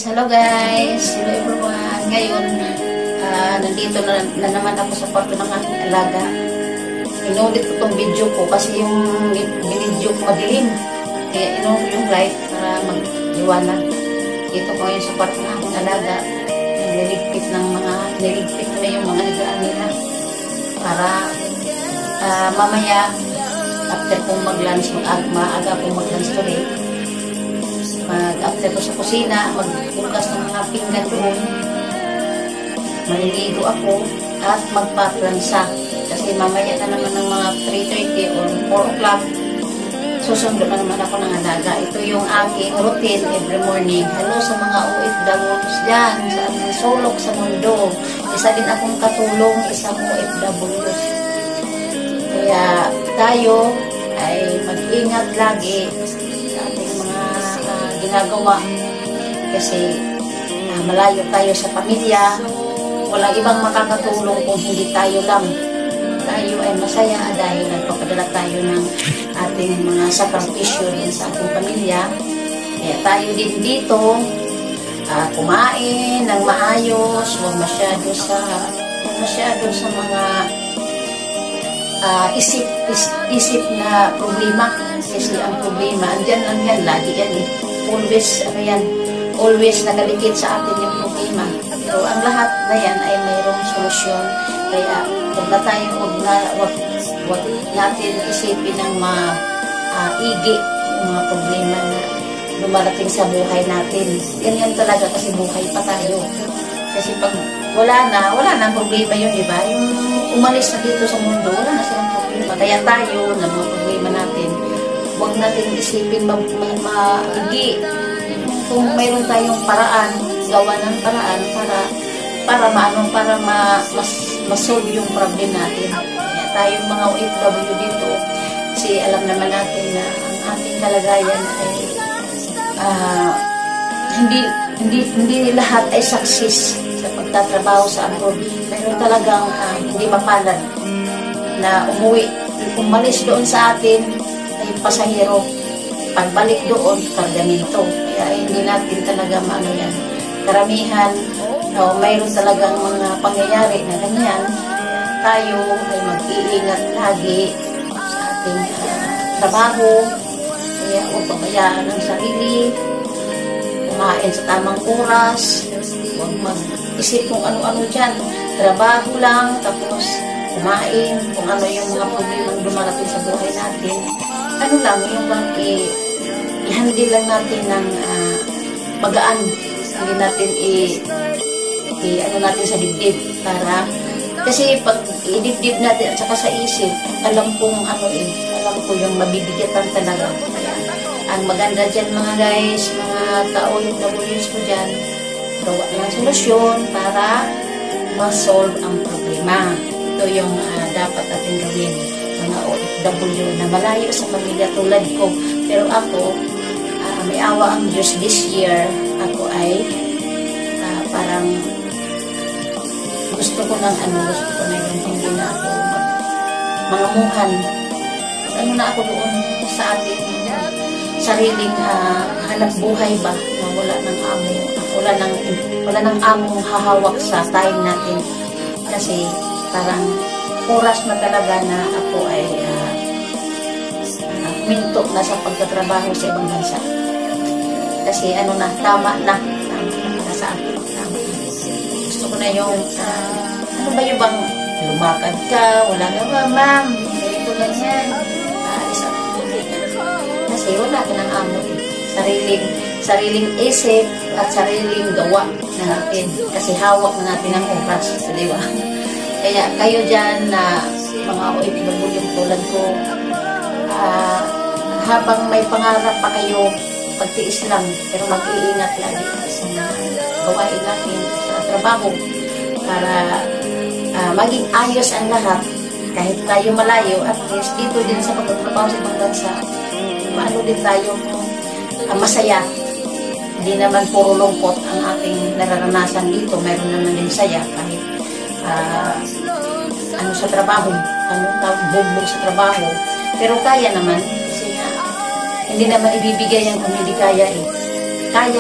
Hello guys, hello everyone. Ngayon, nandito na naman ako sa kwarto ng aking alaga. Inulit ko itong video ko kasi yung video ko madilim. Kaya inulit yung light para mag-iwanag. Dito ko ngayon sa kwarto ng aking alaga. Niligpit na yung mga higaan nila. Para mamaya, after kong mag-lunch, maaga kong mag-lunch ulit. After ko sa kusina, magbukas ng mga pinggan doon, maliligo ako at magpaplansa kasi mamaya na naman ng mga 3:30 or 4 o'clock susundo na naman ako ng alaga. Ito yung aking routine every morning. Hello sa mga OFWs dyan, sa aming sulok sa mundo. Isa din akong katulong, isang OFWs. Kaya tayo ay mag-ingat lagi sa ating mga ginagawa kasi malayo tayo sa pamilya, walang ibang makakatulong kung hindi tayo lang. Tayo ay masaya dahil nagpapadala tayo ng ating mga sakripisyo din sa ating pamilya. Kaya tayo din dito kumain ng maayos, huwag masyado sa mga isip na problema kasi ang problema andyan lang yan, lagi yan eh. Always nakalikid sa atin yung problema. Pero ang lahat na yan ay mayroong solusyon. Kaya huwag natin isipin ng maigi yung mga problema na lumarating sa buhay natin. Ganyan talaga kasi buhay pa tayo. Kasi pag wala na problema yun, di ba? Yung umalis na dito sa mundo, wala na silang problema. Kaya tayo, na mga problema natin, huwag natin isipin maigi. Kung mayroon tayong paraan, gawa ng paraan para ma-solve yung problem natin. Kaya tayong mga OFW dito, kasi alam naman natin na ang ating kalagayan ay hindi lahat ay success sa pagtatrabaho sa abroad. Mayroon talagang hindi mapalad na umalis doon sa atin ay pasahero. Pagbalik doon, kargamento. Kaya hindi natin talaga maano yan. Karamihan, mayroon talagang mga pangyayari na ganyan. Tayo ay mag-iingat lagi sa ating trabaho. Kaya huwag pabayaan ang sarili. Kumain sa tamang oras. Huwag mag-isip kung ano-ano dyan. Trabaho lang, tapos kumain. Kung ano yung mga problemang dumarating sa buhay natin. Ano lang, yung bang i-handle lang natin ng magaan. Hindi natin ano natin sa dibdib para kasi pag i-dibdib natin at saka sa isip, alam ko yung mabibigatan talaga. Kaya ang maganda dyan mga guys, mga ka-OFWs ko dyan, gawa ng solusyon para ma-solve ang problema. Ito yung dapat natin gawin, mga OFW na malayo sa pamilya tulad ko. Pero ako, may awa ang Diyos this year, ako ay parang gusto ko na yung hindi na ako mangamuhan. Ano na ako doon sa ating sariling hanap buhay ba na wala ng among hahawak sa time natin. Kasi parang oras na talaga na ako ay minto na sa pagtatrabaho sa ibang bansa. Kasi tama na sa akin. Gusto ko na yung ano ba yung bang lumakad ka, wala na ba ma'am, ganito lang yan, kasi wala ka ng amo sariling isip at sariling gawa na natin kasi hawak na natin ang oras, di ba? Kaya kayo dyan na mga OFW yung tulad ko, habang may pangarap pa kayo, pagtiis lang, pero mag-iingat lagi sa mga gawain natin sa trabaho para maging ayos ang lahat. Kahit tayo malayo, at least dito din sa pagtatrabaho sa ibang bansa, maano din tayo masaya. Hindi naman puro lungkot ang ating nararanasan dito. Meron naman din saya kahit sa trabaho, bugbog sa trabaho. Pero kaya naman, kasi hindi naman ibibigay yan kung hindi kaya eh. Kaya